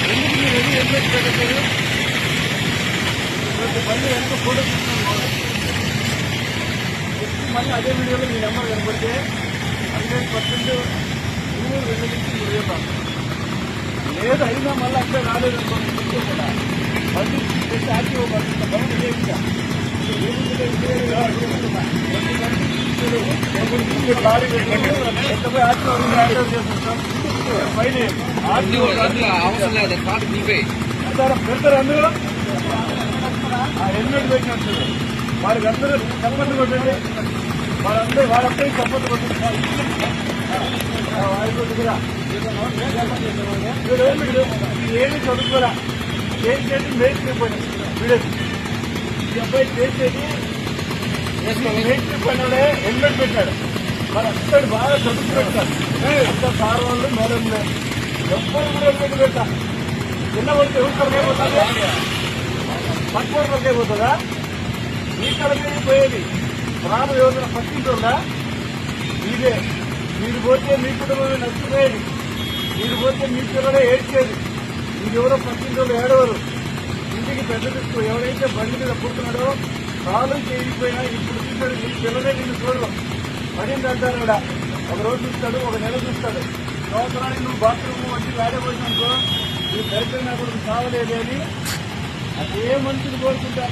ఎందుకు మీరు రెడీ ఏం పెట్టారు? మళ్ళీ ఎంత ఫోటో తీసుకున్నాను మళ్ళీ అదే వీడియోలో మీ నెంబర్ కనబడితే 100% నువ్వు 2 నుంచి 3 వేలు లేదు అయినా మళ్ళీ అక్కడ రాలేదు కదా మళ్ళీ యాక్టివ్ పడుతుంది బయట చేయించా పెడతారు అందరూ హెల్మెట్ పెట్టినట్టు వారికి అందరూ చెప్పండి కొట్టండి వాళ్ళందరూ చెప్పండి కొట్టండి ఏమి చదువుకోరా చేసేది మేస్త్రిపోయినా వీడేది ఈ అబ్బాయి చేసేది మేస్త్రిపోయినాడే హెల్మెట్ పెట్టాడు మరి అక్కడు బాగా చదువు పెట్టారు అంత సార్ వాళ్ళు మేడం ఎవ్వరు కూడా హెల్మెట్ పెట్టా చిన్న పడితే ఎవరు కలగైపోతుంది పట్టుకోవడం కలగైపోతుందా ఈ కలగై పోయేది గ్రామ యోజన పట్టింటుందా ఇదే మీరు పోతే మీ కుటుంబమే నచ్చిపోయేది మీరు పోతే మీ పిల్లలే ఏడ్చేది మీరు ఎవరో పట్టింటోళ్ళు ఏడవరు ఇంటికి పెద్ద తీసుకు ఎవరైతే బండి మీద పుడుతున్నాడో కాలు చేయిపోయినా ఇప్పుడు చూస్తాడు మీ పిల్లలే నిన్ను చూడరు పడింది అంటారు కూడా ఒక రోజు చూస్తాడు ఒక నెల చూస్తాడు సంవత్సరానికి నువ్వు బాత్రూమ్ వచ్చి వేడబోయినాకో నీ దరిద్రం నాకు సావలేదే అని అదే మనిషిని కోరుకుంటా